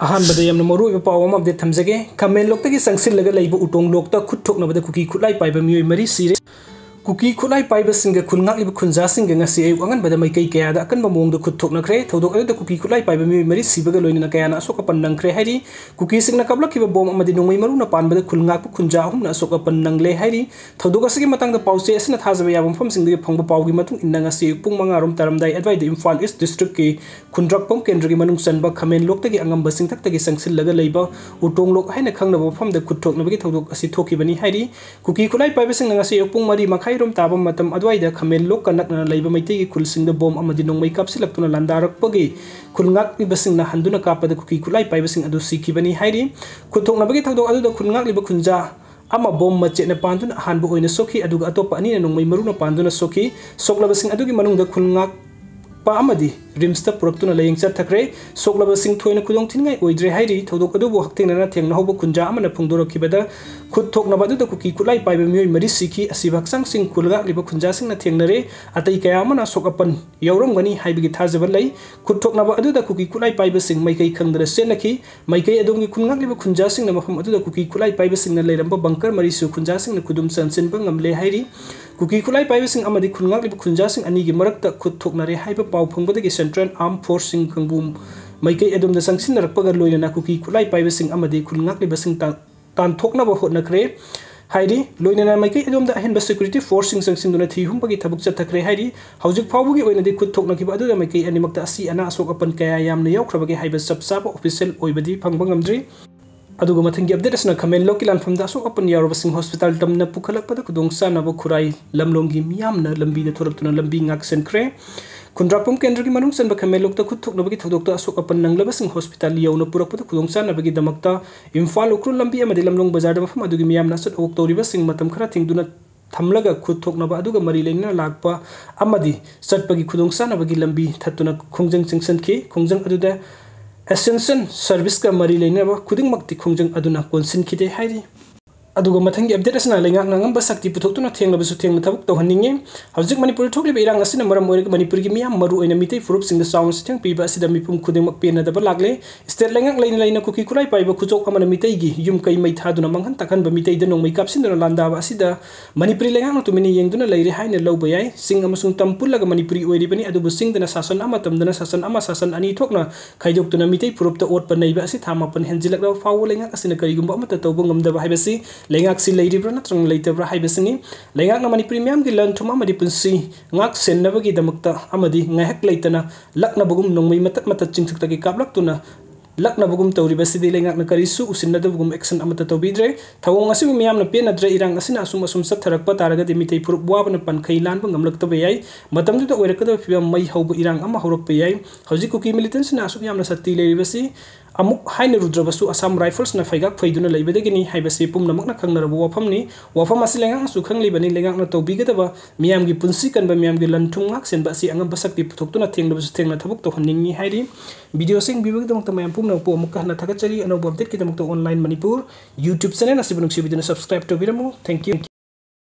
अहमद यमना मरुओइबा पाव अमा अपडेट थमजगे खमेनलोक तगी संगसिलगा लैबा उटोंगलोक खुद थोकनबदा कुकी खुलाई पाइबा मियोय मरी सिरे कुकी खुलाई पाइबा सिंगा खुलंगालिबा खुंजा सिंगा ngasi ayu anganbada maikei kayada akanba mongda khud thoknakre thodok ayu kuki khulai paiba miyoy mari sibaga loinana kayana asoka pannangkre hairi kuki singna kablakiba bom amadi nongmai maruna panbada khulngak khunja humna asoka pannangle hairi thodok asigi matangda pause asina thajaba yabam pham singdagi phangba pawgi matung inna ngasi pung manga rom taramdai adwai de Imphal East District ki khundrakpam kendra gi manung sanba Khamenlok tagi angamba singthak tagi sangsillaga leiba utonglok haina khangnaba phamda khud thoknabagi thodok asi thokibani hairi kuki khulai paiba singna ngasi pung mari makhai rom tabam matam adwaida Khamenlok kanakna leiba maitegi khulsingda bom amadi nongmai kapsilaktuna landarakpagi khulngak ibasingna handuna kapada kuki khulai paibasing adu sikibani hairi khuthoknabagi thodok adu khulngak liba khunja ama bom machena panduna hanbu oina sokhi aduga atopa ani nongmai maruna panduna sokhi soklabasing adugi manungda khulngak pa amadi rimsta puraktuna laying chat thakre soklabasing thoina kudong thingai oidre hairi thodok adu bo haktenana thengna hobo khunja amana phungdorokibada khud thokna badu da kuki khulai paiba miyoy mari sikhi asibaksang sing kulga liba khunja sing na thengnare atai kaya amana sokapan yawrongani haibigi thajaba lei khud thokna badu da kuki khulai paiba sing maikai khangdara senaki maikai adongi khungak liba khunja sing na mafam adu da kuki khulai paiba sing na leiramba bankar mari su khunja sing na kudum sansin ba ngamle hairi kuki khulai paiba sing amadi khungak liba khunja sing ani gi marakta khud thoknare haiba paw phungbadagi Central Armed Force sing khangbum maikai adom da sangsin rakpaga loinana kuki khulai paiba sing amadi khungak liba sing tan thokna ba hotnakre hairi loinana maikai adom da ahenba security force sing sangsin duna thi humbagi thabuk chathakre hairi hawjik phawbugi oina de khud thokna kiba adu da maikai animakta asi ana asok apan kaya yamna yawkhrabagi haiba sabsaba official oibadi phangba ngamdri aduga mathangi update asna Khamenlok ki lanfamda asok apan yaraba sing hospital tamna pukhalakpada kudongsa naba khurai lamlonggi Meeyam na lambi da thoraktuna lambi ngak senkre khundrakpam kendra ki manung sanba Khamenlok ta khud thoknabagi thodok ta asok apan nanglaba sing hospital yauna purakpada kudongsa nabagi damakta Imphal ukrul lambi amadi lamlong bazar da mafam adugi Meeyam na sat ok toriba sing matam khara thingduna thamlaga khud thoknaba aduga mari leina lakpa amadi satpagi kudongsa nabagi lambi thatuna khongjang chingsan ki khongjang aduda Ascension service ka mari leina ba khuding makti khongjang aduna konsin khite hairi aduga mathangi update asna lengak nangamba sakti puthokuna thenglabu su thengna thabuk tohanninge hawjik manipur thokliba irang asina maram oirega manipur gi Meeyam maru oina mitai furup singda sound sitheng piba asida mipum khudingmak pena daba lagle state lengak leina leina kuki khulai paiba khujok amana mitai gi yum kai mai thaduna manghan takhan ba mitai da nongmai kapsinduna landaba asida manipuri lengak tumini yengduna leire haina lawba yai sing amasung tampulaga manipuri oiribani adubu singdana sasan ama tamdana sasan ama sasan ani thokna khaidoktuna mitai furup ta ot panaiba asi thamapan henjilakra fawu lengak asina karigumba amata tawba ngamdaba haibasi lengak si leiribra natrang leitabra haibasini lengak na manipuri Meeyam gi lan thuma amadi punsi ngak sennabagi damakta amadi ngahak leitana lakna bugum nongmai matat matat chingthakta gi kaplaktuna lakna bugum tawribasidi lengak na karisu usinnada bugum action amata tawbidre thawong asi Meeyam na penadre irang asina asum satharakpa taraga de mitai purup buabana pankhai lanba ngamlaktaba yai matamdu da oirakada phibam mai hauba irang ama horakpa yai hawjik kuki militants na asum yamna satti leiribasi amuk haina rudrabasu Assam Rifles na faigak faiduna leibadagini haibase pumnamakna khangnarabu wafamni wafam asi lengak su khanglibani lengak na tawbigadaba Meeyam gi punsi kanba Meeyam gi lanthum ngak senba asi angam basakti puthoktuna thenglabasu thengna thabuk tohanningi hairi video sing bibagdamta mayam pumna po amuk kahna thagachari anob update ki damukta online Manipur YouTube channel asibunuk sibiduna subscribe to biramu thank you